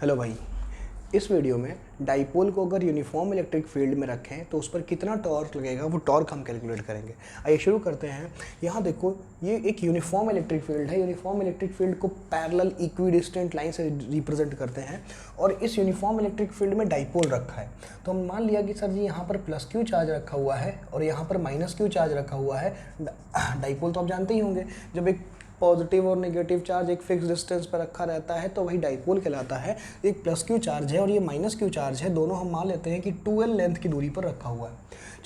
Hello भाई। इस video में डाइपोल को अगर यूनिफॉर्म इलेक्ट्रिक फील्ड में रखें तो उस पर कितना टॉर्क लगेगा वो टॉर्क हम कैलकुलेट करेंगे। आइए शुरू करते हैं। यहाँ देखो, ये एक यूनिफॉर्म इलेक्ट्रिक फील्ड है। यूनिफॉर्म इलेक्ट्रिक फील्ड को पैरेलल इक्विडिस्टेंट लाइन से रिप्रेजेंट करते हैं और इस यूनिफॉर्म इलेक्ट्रिक फील्ड में डाइपोल रखा है। तो हम मान लिया कि सर जी यहाँ पर प्लस क्यू चार्ज रखा हुआ है और यहाँ पर माइनस क्यू चार्ज रखा हुआ है। डाइपोल तो आप जानते ही होंगे, जब एक पॉजिटिव और नेगेटिव चार्ज एक फिक्स डिस्टेंस पर रखा रहता है तो वही डाइपोल कहलाता है। एक प्लस क्यू चार्ज है और ये माइनस क्यू चार्ज है, दोनों हम मान लेते हैं कि 2l लेंथ की दूरी पर रखा हुआ है।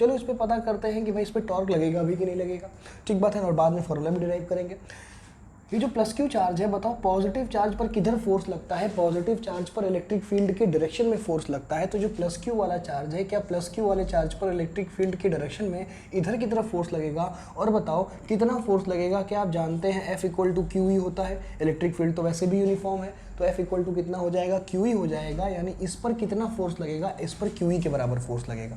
चलो इस पर पता करते हैं कि भाई इस पर टॉर्क लगेगा भी कि नहीं लगेगा। ठीक बात है, और बाद में फॉर्मूला भी डिराइव करेंगे। ये जो प्लस क्यू चार्ज है, बताओ पॉजिटिव चार्ज पर किधर फोर्स लगता है? पॉजिटिव चार्ज पर इलेक्ट्रिक फील्ड के डायरेक्शन में फोर्स लगता है। तो जो प्लस क्यू वाला चार्ज है, क्या प्लस क्यू वाले चार्ज पर इलेक्ट्रिक फील्ड के डायरेक्शन में इधर की तरफ फोर्स लगेगा? और बताओ कितना फोर्स लगेगा? क्या आप जानते हैं F equal to q e होता है। इलेक्ट्रिक फील्ड तो वैसे भी यूनिफॉर्म है, तो F इक्वल टू कितना हो जाएगा? क्यू ई हो जाएगा। यानी इस पर कितना फोर्स लगेगा? इस पर क्यू ई के बराबर फोर्स लगेगा।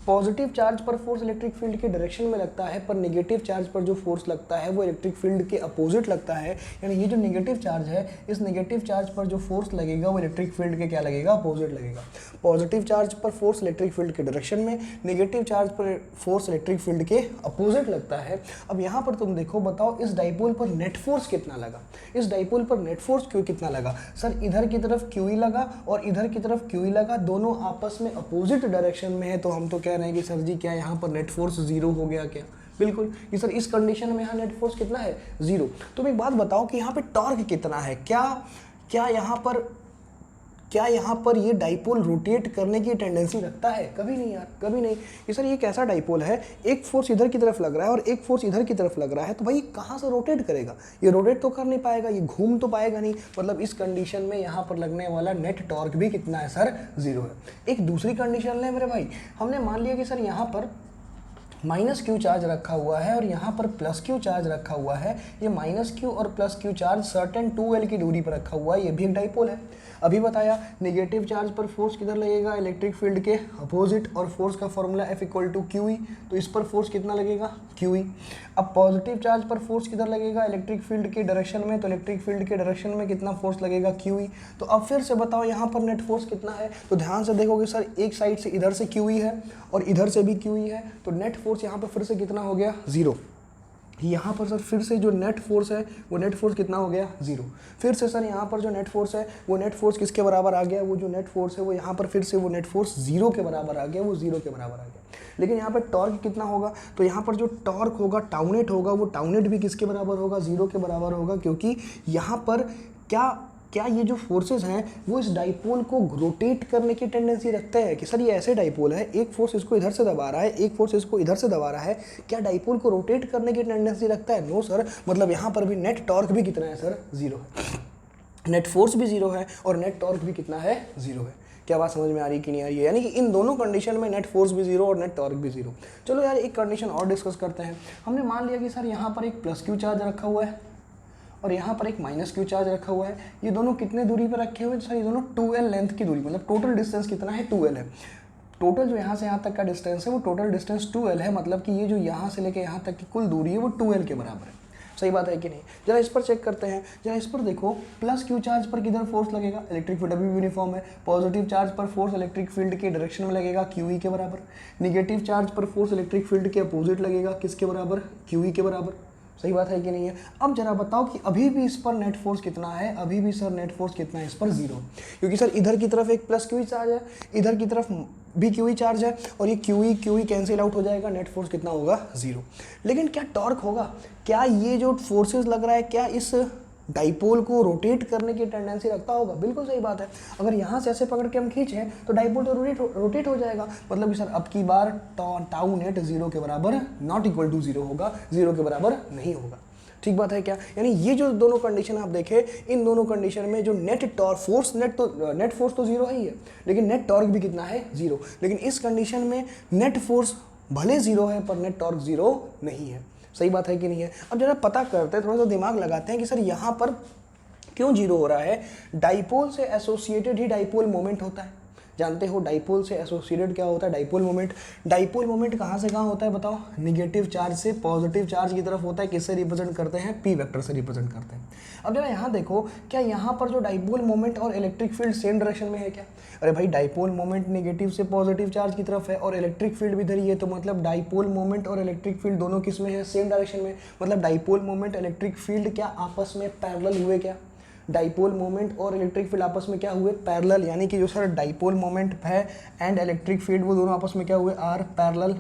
पॉजिटिव चार्ज पर फोर्स इलेक्ट्रिक फील्ड के डायरेक्शन में लगता है, पर नेगेटिव चार्ज पर जो फोर्स लगता है वो इलेक्ट्रिक फील्ड के अपोजिट लगता है। यानी ये जो नेगेटिव चार्ज है, इस नेगेटिव चार्ज पर जो फोर्स लगेगा वो इलेक्ट्रिक फील्ड के क्या लगेगा? अपोजिट लगेगा। पॉजिटिव चार्ज पर फोर्स इलेक्ट्रिक फील्ड के डायरेक्शन में, नेगेटिव चार्ज पर फोर्स इलेक्ट्रिक फील्ड के अपोजिट लगता है। अब यहाँ पर तुम देखो, बताओ इस डाइपोल पर नेट फोर्स कितना लगा? इस डाइपोल पर नेट फोर्स क्यों कितना लगा? सर इधर की तरफ क्यू ई लगा और इधर की तरफ क्यू ई लगा, दोनों आपस में अपोजिट डायरेक्शन में है। तो हम तो कह रहे हैं कि सर जी क्या यहाँ पर नेट फोर्स जीरो हो गया क्या? बिल्कुल कि सर इस कंडीशन में यहाँ नेट फोर्स कितना है? जीरो। तुम एक बात बताओ कि यहाँ पे टॉर्क कितना है? क्या यहाँ पर ये डाइपोल रोटेट करने की टेंडेंसी रखता है? कभी नहीं यार, कभी नहीं। कि सर ये कैसा डाइपोल है, एक फोर्स इधर की तरफ लग रहा है और एक फोर्स इधर की तरफ लग रहा है, तो भाई कहाँ से रोटेट करेगा? ये रोटेट तो कर नहीं पाएगा, ये घूम तो पाएगा नहीं। मतलब इस कंडीशन में यहाँ पर लगने वाला नेट टॉर्क भी कितना है सर? जीरो है। एक दूसरी कंडीशन ले मेरे भाई, हमने मान लिया कि सर यहाँ पर माइनस क्यू चार्ज रखा हुआ है और यहाँ पर प्लस क्यू चार्ज रखा हुआ है। ये माइनस क्यू और plus q charge certain 2l की दूरी पर रखा हुआ है। ये भी एक डाइपोल है। अभी बताया नेगेटिव चार्ज पर फोर्स किधर लगेगा? इलेक्ट्रिक फील्ड के अपोजिट, और फोर्स का formula F equal to q e. तो इस पर फोर्स कितना लगेगा? Q e. अब पॉजिटिव चार्ज पर फोर्स किधर लगेगा? इलेक्ट्रिक फील्ड के डायरेक्शन में, तो इलेक्ट्रिक फील्ड के डायरेक्शन में कितना फोर्स लगेगा? Q e. तो अब फिर से बताओ यहाँ पर नेट फोर्स कितना है? तो ध्यान से देखोगे सर, एक साइड से इधर से क्यू ई है और इधर से भी क्यू ई है, तो नेट फोर्स यहाँ पर फिर से कितना हो गया? जीरो। यहाँ पर सर फिर से जो नेट फोर्स है वो नेट फोर्स कितना हो गया? जीरो। फिर से सर यहाँ पर जो नेट फोर्स है वो नेट फोर्स किसके बराबर आ गया? वो जो नेट फोर्स है वो यहाँ पर फिर से वो नेट फोर्स जीरो के बराबर आ गया, वो जीरो के बराबर आ गया। लेकिन यहाँ पर टॉर्क कितना होगा? तो यहाँ पर जो टॉर्क होगा, टाउ नेट होगा, वो टाउ नेट भी किसके बराबर होगा? जीरो के बराबर होगा। क्योंकि यहाँ पर क्या ये जो फोर्सेस हैं वो इस डाइपोल को रोटेट करने की टेंडेंसी रखते हैं? कि सर ये ऐसे डाइपोल है, एक फोर्स इसको इधर से दबा रहा है, एक फोर्स इसको इधर से दबा रहा है, क्या डाइपोल को रोटेट करने की टेंडेंसी रखता है? No sir. मतलब यहाँ पर भी नेट टॉर्क भी कितना है सर? जीरो है। नेट फोर्स भी जीरो है और नेट टॉर्क भी कितना है? जीरो है। क्या बात समझ में आ रही कि नहीं आ रही है? यानी कि इन दोनों कंडीशन में नेट फोर्स भी जीरो और नेट टॉर्क भी जीरो। चलो यार एक कंडीशन और डिस्कस करते हैं। हमने मान लिया कि सर यहाँ पर एक प्लस क्यू चार्ज रखा हुआ है और यहाँ पर एक माइनस क्यू चार्ज रखा हुआ है। ये दोनों कितने दूरी पर रखे हुए हैं सर? ये दोनों 2l लेंथ की दूरी, मतलब टोटल डिस्टेंस कितना है? 2l है। टोटल जो यहाँ से यहाँ तक का डिस्टेंस है वो टोटल डिस्टेंस 2l है। मतलब कि ये जो यहाँ से लेके यहाँ तक की कुल दूरी है वो 2l के बराबर है। सही बात है कि नहीं? जरा इस पर चेक करते हैं। जरा इस पर देखो, प्लस क्यू चार्ज पर किधर फोर्स लगेगा? इलेक्ट्रिक फील्ड अभी भी यूनिफॉर्म है। पॉजिटिव चार्ज पर फोर्स इलेक्ट्रिक फील्ड के डायरेक्शन में लगेगा, क्यू ई के बराबर। नेगेटिव चार्ज पर फोर्स इलेक्ट्रिक फील्ड के अपोजिट लगेगा, किसके बराबर? क्यू ई के बराबर। सही बात है कि नहीं है? अब जरा बताओ कि अभी भी इस पर नेट फोर्स कितना है? अभी भी सर नेट फोर्स कितना है इस पर? जीरो। क्योंकि सर इधर की तरफ एक प्लस क्यू ई चार्ज है, इधर की तरफ भी क्यू ई चार्ज है और ये क्यू ई कैंसिल आउट हो जाएगा, नेट फोर्स कितना होगा? जीरो। लेकिन क्या टॉर्क होगा? क्या ये जो फोर्सेस लग रहा है क्या इस डाइपोल को रोटेट करने की टेंडेंसी रखता होगा? बिल्कुल सही बात है। अगर यहाँ से ऐसे पकड़ के हम खींचें तो डाइपोल तो रोटेट हो जाएगा। मतलब कि सर अब की बार टाउ नेट जीरो के बराबर नॉट इक्वल टू जीरो होगा, जीरो के बराबर नहीं होगा। ठीक बात है क्या? यानी ये जो दोनों कंडीशन आप देखें, इन दोनों कंडीशन में जो नेट फोर्स तो जीरो ही है, लेकिन नेट टॉर्क भी कितना है? जीरो। लेकिन इस कंडीशन में नेट फोर्स भले जीरो है पर नेट टॉर्क जीरो नहीं है। सही बात है कि नहीं है? अब जरा पता करते हैं, थोड़ा सा दिमाग लगाते हैं कि सर यहाँ पर क्यों जीरो हो रहा है? डाइपोल से एसोसिएटेड ही डाइपोल मोमेंट होता है। जानते हो डाइपोल से एसोसिएटेड क्या होता है, डाइपोल मोमेंट। डाइपोल मोमेंट कहाँ से कहाँ होता है बताओ, निगेटिव चार्ज से पॉजिटिव चार्ज की तरफ होता है। किससे रिप्रेजेंट करते हैं, पी वेक्टर से रिप्रेजेंट करते हैं। अब जरा यहाँ देखो, क्या यहाँ पर जो डाइपोल मोमेंट और इलेक्ट्रिक फील्ड सेम डायरेक्शन में है क्या? अरे भाई डाइपोल मोमेंट नेगेटिव से पॉजिटिव चार्ज की तरफ है और इलेक्ट्रिक फील्ड भी इधर ही है, तो मतलब डाइपोल मोमेंट और इलेक्ट्रिक फील्ड दोनों किस में है, सेम डायरेक्शन में। मतलब डाइपोल मोमेंट इलेक्ट्रिक फील्ड क्या आपस में पैरेलल हुए क्या? डाइपोल मोमेंट और इलेक्ट्रिक फील्ड आपस में क्या हुए, पैरेलल। यानी कि जो सर डाइपोल मोमेंट है एंड इलेक्ट्रिक फील्ड वो दोनों आपस में क्या हुए, आर पैरेलल,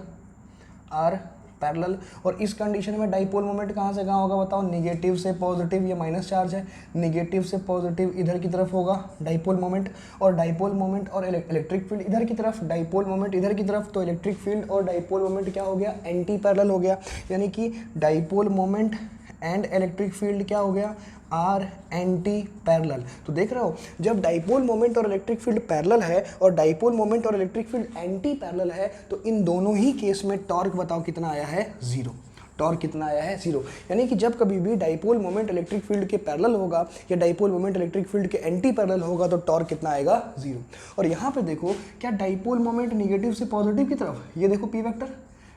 आर पैरेलल। और इस कंडीशन में डाइपोल मोमेंट कहाँ से कहाँ होगा बताओ, निगेटिव से पॉजिटिव, ये माइनस चार्ज है, निगेटिव से पॉजिटिव इधर की तरफ होगा डाइपोल मोमेंट, और डाइपोल मोमेंट और इलेक्ट्रिक फील्ड इधर की तरफ, डाइपोल मोमेंट इधर की तरफ, तो इलेक्ट्रिक फील्ड और डाइपोल मोमेंट क्या हो गया, एंटी पैरेलल हो गया। यानी कि dipole moment and electric field क्या हो गया, आर एंटी पैरेलल। तो देख रहे हो, जब डाइपोल मोमेंट और इलेक्ट्रिक फील्ड पैरेलल है और डाइपोल मोमेंट और इलेक्ट्रिक फील्ड एंटी पैरेलल है, तो इन दोनों ही केस में टॉर्क बताओ कितना आया है, जीरो। टॉर्क कितना आया है, जीरो। यानी कि जब कभी भी डाइपोल मोमेंट इलेक्ट्रिक फील्ड के पैरेलल होगा या डाइपोल मोमेंट इलेक्ट्रिक फील्ड के एंटी पैरेलल होगा तो टॉर्क कितना आएगा, जीरो। और यहाँ पे देखो, क्या डाइपोल मोमेंट निगेटिव से पॉजिटिव की तरफ, ये देखो P vector,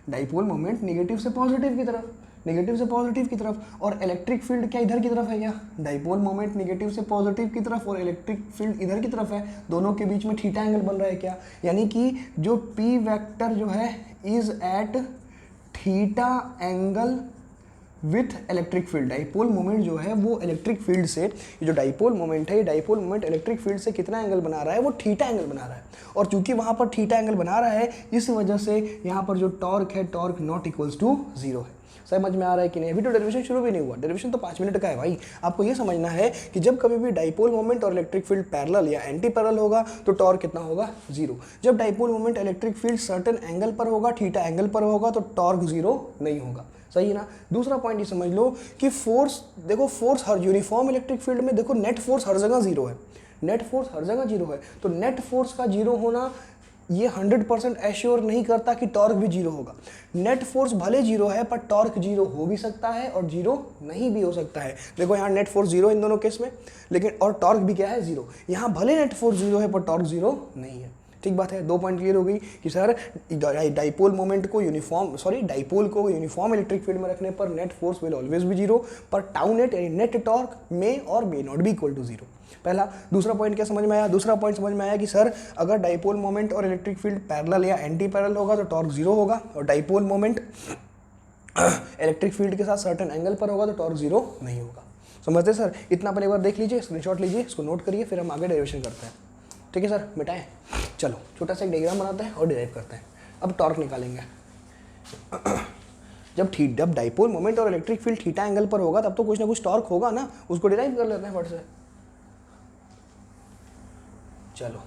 dipole moment negative से पॉजिटिव की तरफ, नेगेटिव से पॉजिटिव की तरफ, और इलेक्ट्रिक फील्ड क्या इधर की तरफ है क्या, डाइपोल मोमेंट नेगेटिव से पॉजिटिव की तरफ और इलेक्ट्रिक फील्ड इधर की तरफ है, दोनों के बीच में थीटा एंगल बन रहा है क्या? यानी कि जो पी वेक्टर जो है is at theta angle with electric field. Dipole moment जो है वो इलेक्ट्रिक फील्ड से, ये जो डाइपोल मोमेंट है, ये डाइपोल मोमेंट इलेक्ट्रिक फील्ड से कितना एंगल बना रहा है, वो थीटा एंगल बना रहा है। और चूंकि वहाँ पर थीटा एंगल बना रहा है, इस वजह से यहाँ पर जो टॉर्क है, torque not equals to zero है। समझ में आ रहा है कि नहीं? अभी तो डेरिवेशन शुरू भी नहीं हुआ, डेरिवेशन तो 5 मिनट का है भाई। आपको ये समझना है कि जब कभी भी डाइपोल मोमेंट और इलेक्ट्रिक फील्ड पैरेलल या एंटी पैरेलल होगा तो टॉर्क कितना होगा, जीरो। जब dipole moment electric field certain angle पर होगा, थीटा एंगल पर होगा, तो टॉर्क जीरो नहीं होगा। सही है ना? दूसरा पॉइंट ये समझ लो कि फोर्स, देखो force her uniform electric field में देखो नेट फोर्स हर जगह जीरो है, नेट फोर्स हर जगह जीरो है। तो नेट फोर्स का जीरो होना ये 100% एश्योर नहीं करता कि टॉर्क भी जीरो होगा। नेट फोर्स भले जीरो है पर टॉर्क जीरो हो भी सकता है और जीरो नहीं भी हो सकता है। देखो यहाँ नेट फोर्स जीरो इन दोनों केस में, लेकिन और टॉर्क भी क्या है, जीरो। यहाँ भले नेट फोर्स जीरो है पर टॉर्क जीरो नहीं है। ठीक बात है, 2 पॉइंट क्लियर हो गई कि सर डाइपोल मोमेंट को डाइपोल को यूनिफॉर्म इलेक्ट्रिक फील्ड में रखने पर नेट फोर्स विल ऑलवेज भी जीरो, पर टाउ नेट यानी नेट टॉर्क में और may not be equal to zero. पहला। दूसरा पॉइंट क्या समझ में आया? दूसरा पॉइंट समझ में आया कि सर अगर डाइपोल मोमेंट और इलेक्ट्रिक फील्ड पैरेलल या एंटी पैरेलल होगा तो टॉर्क जीरो होगा, और डाइपोल मोमेंट इलेक्ट्रिक फील्ड के साथ सर्टेन एंगल पर होगा तो टॉर्क जीरो नहीं होगा। समझते सर? इतना पहले एक बार देख लीजिए, स्क्रीनशॉट लीजिए, इसको नोट करिए, फिर हम आगे डेरिवेशन करते हैं। ठीक है सर, मिटाएं। चलो छोटा सा एक डायग्राम बनाते हैं और डिराइव करते हैं। अब टॉर्क निकालेंगे। जब डाइपोल मोमेंट और इलेक्ट्रिक फील्ड थीटा एंगल पर होगा तब तो कुछ ना कुछ टॉर्क होगा ना, उसको डिराइव कर लेते हैं फट से। चलो,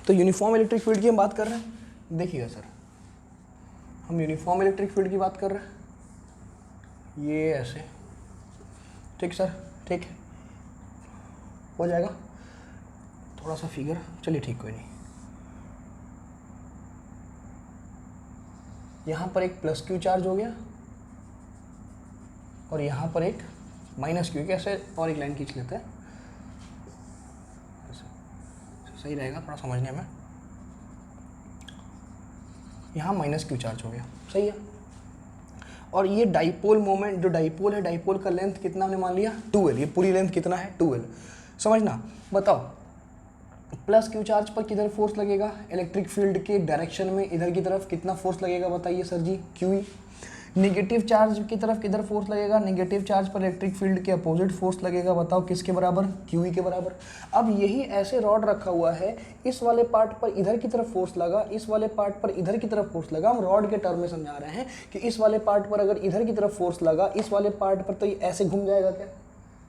तो यूनिफॉर्म इलेक्ट्रिक फील्ड की हम बात कर रहे हैं। देखिएगा सर, हम यूनिफॉर्म इलेक्ट्रिक फील्ड की बात कर रहे हैं, ये ऐसे। ठीक सर, ठीक है, हो जाएगा। थोड़ा सा फिगर, चलिए ठीक, कोई नहीं। यहाँ पर एक प्लस क्यू चार्ज हो गया और यहाँ पर एक माइनस क्यू, कैसे और एक लाइन खींच लेते हैं, सही रहेगा थोड़ा समझने में। यहाँ माइनस क्यू चार्ज हो गया, सही है। और ये डाइपोल मोमेंट, जो डाइपोल है, डाइपोल का लेंथ कितना हमने मान लिया, 2L। ये पूरी लेंथ कितना है, 2L। समझना, बताओ प्लस क्यू चार्ज पर किधर फोर्स लगेगा, इलेक्ट्रिक फील्ड के डायरेक्शन में इधर की तरफ कितना फोर्स लगेगा बताइए सर जी, QE। निगेटिव चार्ज की तरफ किधर फोर्स लगेगा, निगेटिव चार्ज पर इलेक्ट्रिक फील्ड के अपोजिट फोर्स लगेगा, बताओ किसके बराबर, QE के बराबर। अब यही ऐसे रॉड रखा हुआ है, इस वाले पार्ट पर इधर की तरफ फोर्स लगा, इस वाले पार्ट पर इधर की तरफ फोर्स लगा। हम रॉड के टर्म में समझा रहे हैं कि इस वाले पार्ट पर अगर इधर की तरफ फोर्स लगा, इस वाले पार्ट पर तो ये ऐसे घूम जाएगा, क्या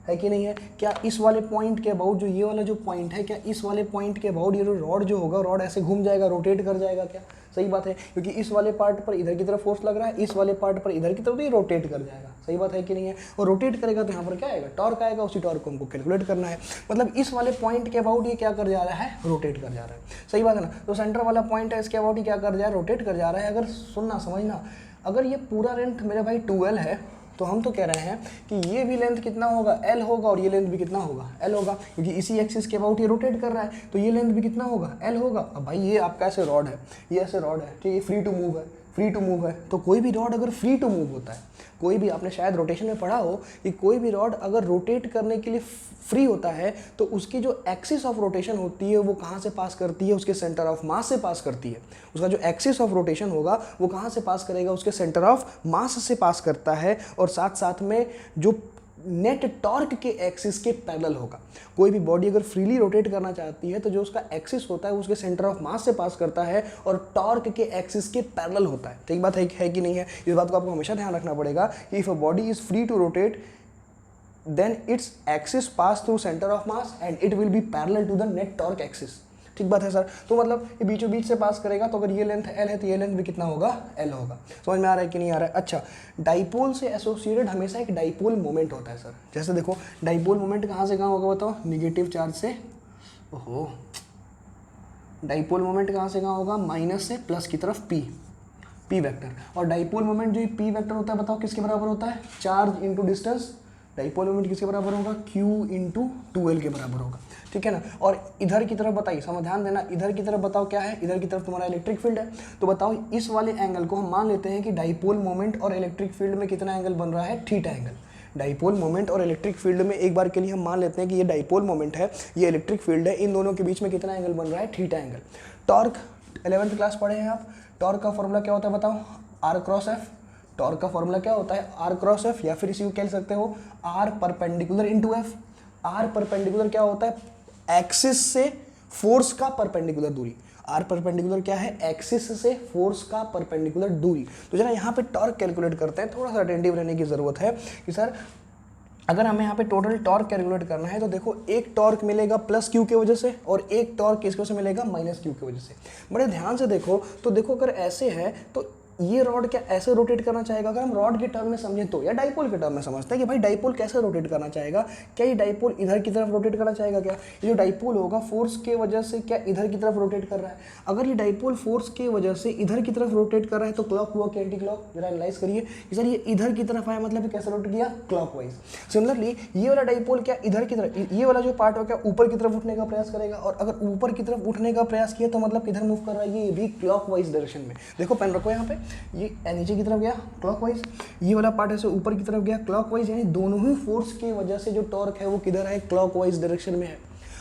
है कि नहीं है? क्या इस वाले पॉइंट के अबाउट, जो ये वाला जो पॉइंट है, क्या इस वाले पॉइंट के अबाउट ये जो रॉड जो होगा, रॉड ऐसे घूम जाएगा, रोटेट कर जाएगा क्या? सही बात है, क्योंकि इस वाले पार्ट पर इधर की तरफ फोर्स लग रहा है, इस वाले पार्ट पर इधर की तरफ, तो ये रोटेट कर जाएगा। सही बात है कि नहीं है? और रोटेट करेगा तो यहाँ पर क्या आएगा, टॉर्क आएगा। उसी टॉर्क को हमको कैलकुलेट करना है। मतलब इस वाले पॉइंट के अबाउट ये क्या कर जा रहा है, रोटेट कर जा रहा है। सही बात है ना? तो सेंटर वाला पॉइंट है, इसके अबाउट ये क्या कर जा रहा है, रोटेट कर जा रहा है। अगर सुनना समझना, अगर ये पूरा लेंथ मेरे भाई 2L है, तो हम तो कह रहे हैं कि ये भी लेंथ कितना होगा, एल होगा, और ये लेंथ भी कितना होगा, एल होगा, क्योंकि इसी एक्सिस के अबाउट ये रोटेट कर रहा है, तो ये लेंथ भी कितना होगा, एल होगा। अब भाई ये आपका ऐसे रॉड है, ये ऐसे रॉड है, ठीक है, फ्री टू मूव है, फ्री टू मूव है, तो कोई भी रॉड अगर फ्री टू मूव होता है, कोई भी, आपने शायद रोटेशन में पढ़ा हो कि कोई भी रॉड अगर रोटेट करने के लिए फ्री होता है तो उसकी जो एक्सिस ऑफ रोटेशन होती है वो कहाँ से पास करती है, उसके सेंटर ऑफ मास से पास करती है। उसका जो एक्सिस ऑफ रोटेशन होगा वो कहाँ से पास करेगा, उसके सेंटर ऑफ मास से पास करता है, और साथ साथ में जो नेट टॉर्क के एक्सिस के पैरेलल होगा। कोई भी बॉडी अगर फ्रीली रोटेट करना चाहती है तो जो उसका एक्सिस होता है उसके सेंटर ऑफ मास से पास करता है और टॉर्क के एक्सिस के पैरेलल होता है। ठीक बात है कि नहीं है? इस बात को आपको हमेशा ध्यान रखना पड़ेगा कि if a body is free to rotate then its axis pass through center of mass and it will be parallel to the net torque axis। ठीक बात है सर? तो मतलब ये बीचों बीच से पास करेगा, तो अगर ये लेंथ एल है तो ये लेंथ भी कितना होगा, एल होगा। समझ में आ रहा है कि नहीं आ रहा है? अच्छा, डाइपोल से एसोसिएटेड हमेशा एक डाइपोल मोमेंट होता है सर। जैसे देखो डाइपोल मोमेंट कहाँ से कहाँ होगा बताओ, निगेटिव चार्ज से, ओहो, डाइपोल मोमेंट कहाँ से कहाँ होगा, माइनस से प्लस की तरफ पी वेक्टर। और डाइपोल मोमेंट जो पी वेक्टर होता है बताओ किसके बराबर होता है, charge into distance. Dipole moment किसके बराबर होगा, Q इंटू 2L के बराबर होगा। ठीक है ना? और इधर की तरफ बताइए, समझ ध्यान देना, इधर की तरफ बताओ क्या है, इधर की तरफ तुम्हारा इलेक्ट्रिक फील्ड है। तो बताओ इस वाले एंगल को हम मान लेते हैं कि डाइपोल मोमेंट और इलेक्ट्रिक फील्ड में कितना एंगल बन रहा है, थीटा एंगल। डाइपोल मोमेंट और इलेक्ट्रिक फील्ड में एक बार के लिए हम मान लेते हैं कि ये डाइपोल मोमेंट है, ये इलेक्ट्रिक फील्ड है, इन दोनों के बीच में कितना एंगल बन रहा है, theta angle. Torque 11th class पढ़े हैं आप, टॉर्क का फॉर्मूला क्या होता है बताओ, आर क्रॉस एफ। टॉर्क का फॉर्मूला क्या होता है, आर क्रॉस एफ, या फिर इसी को कह सकते हो r perpendicular into F. R perpendicular क्या होता है, एक्सिस से फोर्स का परपेंडिकुलर दूरी। आर परपेंडिकुलर क्या है, एक्सिस से फोर्स का परपेंडिकुलर दूरी। तो जरा यहाँ पे टॉर्क कैलकुलेट करते हैं, थोड़ा सा अटेंटिव रहने की जरूरत है कि सर अगर हमें यहाँ पे टोटल टॉर्क कैलकुलेट करना है तो देखो एक टॉर्क मिलेगा प्लस क्यू की वजह से और एक टॉर्क किसकी वजह से मिलेगा, माइनस क्यू की वजह से। बड़े ध्यान से देखो, तो देखो अगर ऐसे है तो ये रॉड क्या ऐसे रोटेट करना चाहेगा, अगर हम रॉड के टर्म में समझें तो, या डाइपोल के टर्म में समझते हैं कि भाई डाइपोल कैसे रोटेट करना चाहेगा, क्या ये डाइपोल इधर की तरफ रोटेट करना चाहेगा, क्या ये जो डाइपोल होगा फोर्स के वजह से क्या इधर की तरफ रोटेट कर रहा है। अगर ये डाइपोल फोर्स के वजह से इधर की तरफ रोटेट कर रहा है तो क्लॉक हुआ कि एंटी क्लॉक, जरा एनालाइज करिए कि सर ये इधर की तरफ आया मतलब कैसे रोटेट किया, क्लॉकवाइज। सिमिलरली ये वाला डाइपोल क्या इधर की तरफ, ये वाला जो पार्ट हो क्या ऊपर की तरफ उठने का प्रयास करेगा, और अगर ऊपर की तरफ उठने का प्रयास किया तो मतलब किधर मूव कर रहा है, ये भी क्लॉकवाइज डायरेक्शन में। देखो पेन रखो यहाँ पे, ये नीचे की तरफ गया क्लॉकवाइज, ये वाला पार्ट ऐसे ऊपर की तरफ गया क्लॉकवाइज, यानी दोनों ही फोर्स की वजह से जो टॉर्क है वो किधर है, क्लॉकवाइज डायरेक्शन में है।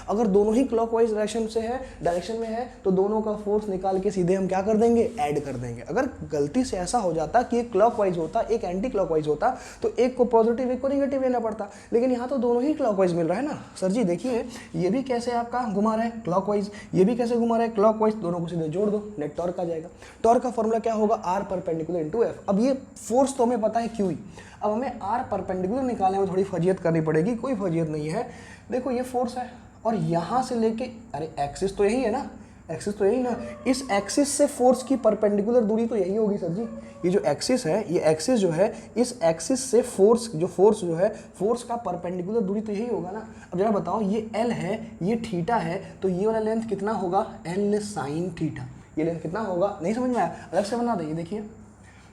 अगर दोनों ही क्लॉकवाइज डायरेक्शन में है तो दोनों का फोर्स निकाल के सीधे हम क्या कर देंगे, ऐड कर देंगे। अगर गलती से ऐसा हो जाता कि एक क्लॉकवाइज होता एक एंटी क्लॉकवाइज होता तो एक को पॉजिटिव एक को नेगेटिव लेना पड़ता, लेकिन यहाँ तो दोनों ही क्लॉकवाइज मिल रहा है ना। सर जी देखिए ये भी कैसे आपका घुमा रहा है क्लॉकवाइज, ये भी कैसे घुमा रहा है क्लॉकवाइज, दोनों को सीधे जोड़ दो, नेट टॉर्क आ जाएगा। टॉर्क का फॉर्मूला क्या होगा, आर परपेंडिकुलर इंटू एफ। अब ये फोर्स तो हमें पता है क्यू ही, अब हमें आर परपेंडिकुलर निकालने में थोड़ी फजीयत करनी पड़ेगी। कोई फजीयत नहीं है, देखो ये फोर्स है और यहाँ से लेके, अरे एक्सिस तो यही है ना, एक्सिस तो यही ना, इस एक्सिस से फोर्स की परपेंडिकुलर दूरी तो यही होगी सर जी। ये जो एक्सिस है, ये एक्सिस जो है, इस एक्सिस से फोर्स जो है फोर्स का परपेंडिकुलर दूरी तो यही होगा ना। अब जरा बताओ ये एल है, ये थीटा है, तो ये वाला लेंथ कितना होगा, एल साइन थीटा। ये लेंथ कितना होगा, नहीं समझ में आया, अलग से बना दे। ये देखिए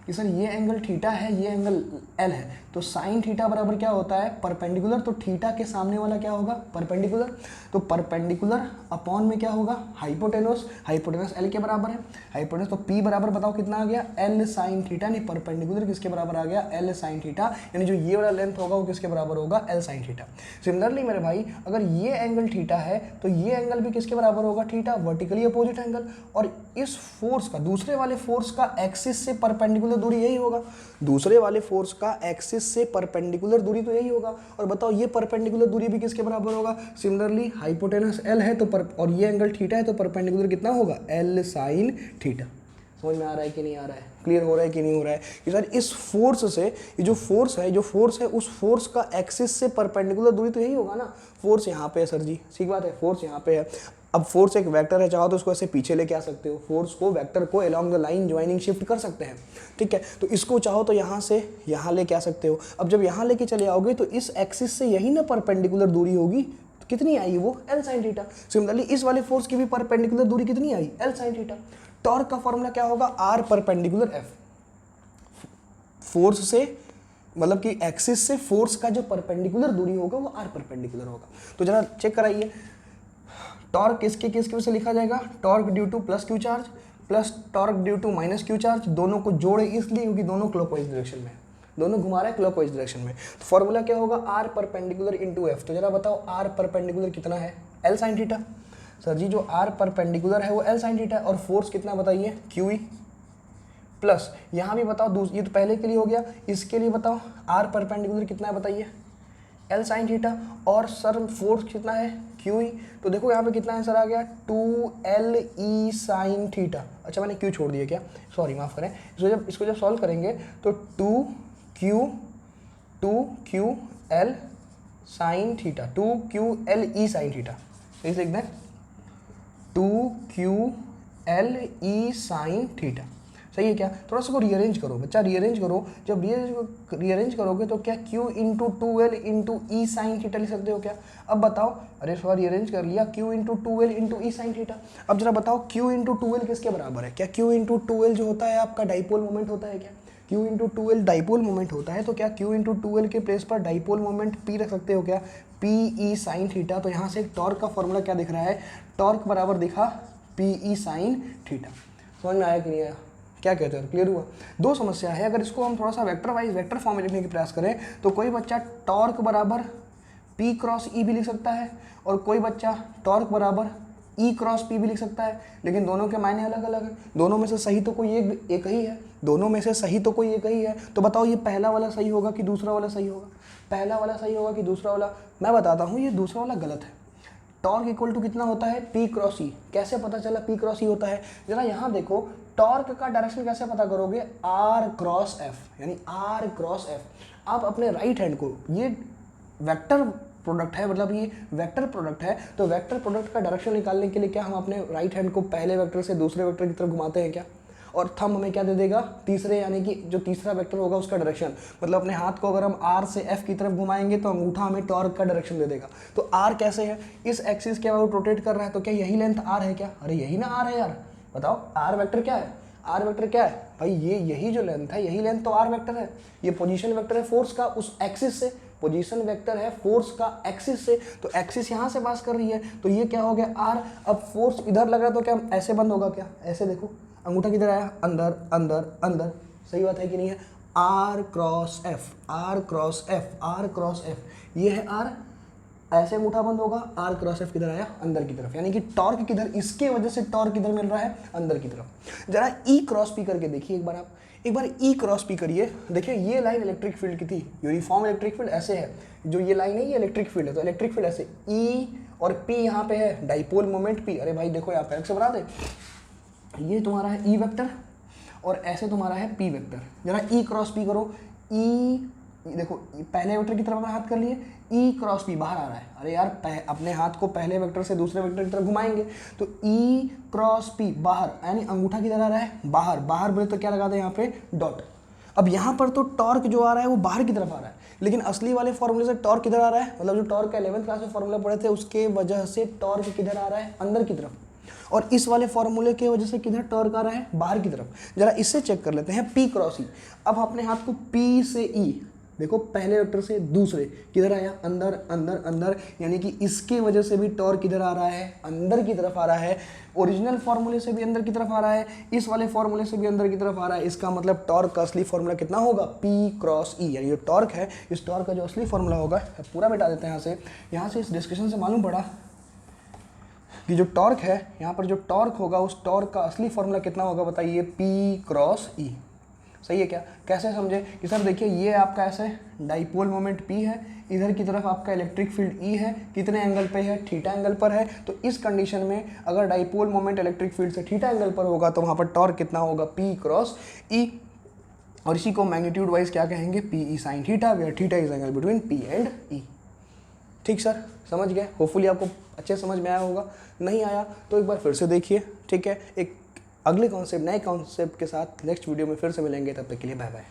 कि सर ये एंगल थीटा है, ये एंगल एल है, तो साइन थीटा बराबर क्या होता है, परपेंडिकुलर, तो थीटा के सामने वाला क्या होगा, परपेंडिकुलर, तो परपेंडिकुलर अपॉन में क्या होगा, हाइपोटेनस। हाइपोटेनस एल के बराबर है, हाइपोटेनस तो पी बराबर बताओ कितना आ गया, एल साइन थीटा, नहीं परपेंडिकुलर किसके बराबर आ गया, एल साइन थीटा, यानी जो ये वाला लेंथ होगा वो किसके बराबर होगा, एल साइन थीटा। सिमिलरली मेरे भाई अगर ये एंगल थीटा है तो ये एंगल भी किसके बराबर होगा, थीटा, वर्टिकली अपोजिट एंगल, और इस फोर्स का, दूसरे वाले फोर्स का एक्सिस से परपेंडिकुलर दूरी यही होगा, दूसरे वाले फोर्स का एक्सिस से परपेंडिकुलर दूरी तो यही होगा। और बताओ ये परपेंडिकुलर दूरी भी किसके बराबर होगा, सिमिलरली हाइपोटेनस एल है तो और ये एंगल थीटा है तो परपेंडिकुलर कितना होगा, एल साइन थीटा। समझ में आ रहा है कि नहीं आ रहा है, क्लियर हो रहा है कि नहीं हो रहा है कि सर इस फोर्स से, ये जो फोर्स है उस फोर्स का एक्सिस से परपेंडिकुलर दूरी तो यही होगा ना। फोर्स यहाँ पे है सर जी, ठीक बात है, फोर्स यहाँ पे है। अब फोर्स एक वेक्टर है, चाहो तो उसको ऐसे पीछे लेके आ सकते हो, फोर्स को वेक्टर को along the line joining shift कर सकते हैं, ठीक है। तो इसको चाहो तो यहाँ से यहाँ लेके आ सकते हो। अब जब यहाँ लेके चले आओगे तो इस एक्सिस से यही ना परपेंडिकुलर दूरी होगी, तो कितनी आई वो, एल साइन थीटा। सिमिलरली इस वाले फोर्स की भी परपेंडिकुलर दूरी कितनी आई, एल साइन थीटा। टॉर्क का फॉर्मूला क्या होगा, आर परपेंडिकुलर एफ। फोर्स से मतलब कि एक्सिस से फोर्स का जो परपेंडिकुलर दूरी होगा वो आर परपेंडिकुलर होगा। तो जरा चेक कराइए, टॉर्क किसके वजह से लिखा जाएगा, torque due to plus q charge plus torque due to minus q charge, दोनों को जोड़े इसलिए क्योंकि दोनों क्लॉकवाइज डायरेक्शन में, दोनों घुमा रहे हैं क्लॉकवाइज डायरेक्शन में। तो फॉर्मूला क्या होगा, आर परपेंडिकुलर इंटू एफ। तो जरा बताओ आर परपेंडिकुलर कितना है, एल साइन थीटा। सर जी जो आर परपेंडिकुलर है वो एल साइन थीटा है, और फोर्स कितना बताइए, क्यू ई। प्लस यहाँ भी बताओ, ये तो पहले के लिए हो गया, इसके लिए बताओ आर परपेंडिकुलर कितना है बताइए, एल साइन थीटा, और सर फोर्स कितना है, क्यू ई। तो देखो यहाँ पे कितना आंसर आ गया, 2LE साइन थीटा। अच्छा मैंने क्यू छोड़ दिया क्या, सॉरी माफ़ करें। इसको जब सॉल्व करेंगे तो 2QL sine theta, 2QLE sine theta, इसे लिख दें 2QLE साइन थीटा। सही है क्या, थोड़ा सा को रीअरेंज करो बच्चा, रीअरेंज करो। जब रीअरेंज करोगे तो क्या Q इंटू 2L इंटू ई साइन थीटा लिख सकते हो क्या। अब बताओ, अरे थोड़ा रीअरेंज कर लिया, Q इंटू 2L इंटू ई साइन थीटा। अब जरा बताओ Q इंटू 2L किसके बराबर है, क्या Q इंटू 2L जो होता है आपका डाइपोल मोमेंट होता है क्या, Q into 2L dipole moment होता है। तो क्या Q इंटू 2L के प्लेस पर डाइपोल मोमेंट P रख सकते हो क्या, PE साइन थीटा। तो यहाँ से टॉर्क का फॉर्मूला क्या दिख रहा है, टॉर्क बराबर दिखा PE साइन थीटा। समझ में आया कि नहीं आया, क्या कहते हैं, क्लियर हुआ। दो समस्या है, अगर इसको हम थोड़ा सा वेक्टर वाइज वेक्टर फॉर्म में लिखने की प्रयास करें तो कोई बच्चा टॉर्क बराबर P क्रॉस E भी लिख सकता है, और कोई बच्चा टॉर्क बराबर E क्रॉस P भी लिख सकता है, लेकिन दोनों के मायने अलग अलग हैं। दोनों में से सही तो कोई एक ही है, दोनों में से सही तो कोई एक ही है। तो बताओ ये पहला वाला सही होगा कि दूसरा वाला सही होगा, पहला वाला सही होगा कि दूसरा वाला। मैं बताता हूँ ये दूसरा वाला गलत है। टॉर्क इक्वल टू कितना होता है, P क्रॉस E। कैसे पता चला P क्रॉस E होता है, जरा यहाँ देखो, टॉर्क का डायरेक्शन कैसे पता करोगे, R क्रॉस F, यानी R क्रॉस F। आप अपने राइट हैंड को, ये वेक्टर प्रोडक्ट है, मतलब ये वेक्टर प्रोडक्ट है, तो वेक्टर प्रोडक्ट का डायरेक्शन निकालने के लिए क्या हम अपने राइट हैंड को पहले वेक्टर से दूसरे वेक्टर की तरफ घुमाते हैं क्या, और थंब हमें क्या दे देगा, तीसरे, यानी कि जो तीसरा वेक्टर होगा उसका डायरेक्शन। मतलब अपने हाथ को अगर हम R से F की तरफ घुमाएंगे तो अंगूठा हमें टॉर्क का डायरेक्शन दे देगा। तो R कैसे है, इस एक्सिस के अबाउट रोटेट कर रहा है, तो क्या यही लेंथ R है क्या, अरे यही ना R है यार, बताओ R वेक्टर क्या है, R वेक्टर क्या है भाई, ये यही जो लेंथ है, यही लेंथ तो R वेक्टर है। ये पोजीशन वेक्टर है फोर्स का उस एक्सिस से, पोजीशन वेक्टर है फोर्स का एक्सिस से, तो एक्सिस यहाँ से पास कर रही है, तो ये क्या हो गया R। अब फोर्स इधर लग रहा है तो क्या ऐसे बंद होगा क्या, ऐसे देखो अंगूठा किधर आया, अंदर अंदर अंदर, सही बात है कि नहीं है। R cross F, R cross F, R cross F, ये है R, ऐसे अंगूठा बंद होगा, R क्रॉस F किधर आया, अंदर की तरफ, यानी कि टॉर्क किधर, इसके वजह से टॉर्क किधर मिल रहा है, अंदर की तरफ। जरा E क्रॉस P करके देखिए एक बार, आप एक बार E क्रॉस P करिए, देखिए ये लाइन इलेक्ट्रिक फील्ड की थी, यूनिफॉर्म इलेक्ट्रिक फील्ड ऐसे है, जो ये लाइन है ये इलेक्ट्रिक फील्ड है, तो इलेक्ट्रिक फील्ड ऐसे E और P यहाँ पे है, डाइपोल मोमेंट P। अरे भाई देखो यहाँ पे से बना दे, ये तुम्हारा है E वेक्टर और ऐसे तुम्हारा है P वेक्टर। जरा E क्रॉस P करो, देखो पहले वेक्टर की तरफ अपना हाथ कर लिए, E क्रॉस P बाहर आ रहा है, अरे यार अपने हाथ को पहले वेक्टर से दूसरे वेक्टर की तरफ घुमाएंगे, तो E क्रॉस P बाहर, यानी अंगूठा किधर आ रहा है, बाहर, बाहर बोले तो क्या लगा दें यहाँ पे, डॉट। अब यहाँ पर तो टॉर्क जो आ रहा है वो बाहर की तरफ आ रहा है, लेकिन असली वाले फॉर्मूले से टॉर्क किधर आ रहा है, मतलब जो टॉर्क का 11th क्लास में फॉर्मूला पढ़े थे उसके वजह से टॉर्क किधर आ रहा है, अंदर की तरफ, और इस वाले फॉर्मूले की वजह से किधर टॉर्क आ रहा है, बाहर की तरफ। जरा इससे चेक कर लेते हैं, P क्रॉस E। अब अपने हाथ को P से E, देखो पहले वेक्टर से दूसरे किधर आया, अंदर अंदर अंदर, यानी कि इसके वजह से भी टॉर्क किधर आ रहा है, अंदर की तरफ आ रहा है। ओरिजिनल फॉर्मूले से भी अंदर की तरफ आ रहा है, इस वाले फॉर्मूले से भी अंदर की तरफ आ रहा है। इसका मतलब टॉर्क का असली फॉर्मूला कितना होगा, P क्रॉस E, यानी जो टॉर्क है, इस टॉर्क का जो असली फॉर्मूला होगा, पूरा मिटा देते हैं यहाँ से इस डिस्कशन से मालूम पड़ा कि जो टॉर्क है, यहाँ पर जो टॉर्क होगा उस टॉर्क का असली फॉर्मूला कितना होगा बताइए, P क्रॉस E। सही है क्या, कैसे समझे कि सर देखिए ये आपका ऐसे डाइपोल मोमेंट P है, इधर की तरफ आपका इलेक्ट्रिक फील्ड E है, कितने एंगल पे है, थीटा एंगल पर है। तो इस कंडीशन में अगर डाइपोल मोमेंट इलेक्ट्रिक फील्ड से थीटा एंगल पर होगा तो वहाँ पर टॉर्क कितना होगा, P क्रॉस E। और इसी को मैग्नीट्यूड वाइज क्या कहेंगे, PE sine theta, where theta is angle between P and E। ठीक सर, समझ गए, होपफुली आपको अच्छे समझ में आया होगा, नहीं आया तो एक बार फिर से देखिए, ठीक है। एक अगले कॉन्सेप्ट, नए कॉन्सेप्ट के साथ नेक्स्ट वीडियो में फिर से मिलेंगे, तब तक के लिए बाय बाय।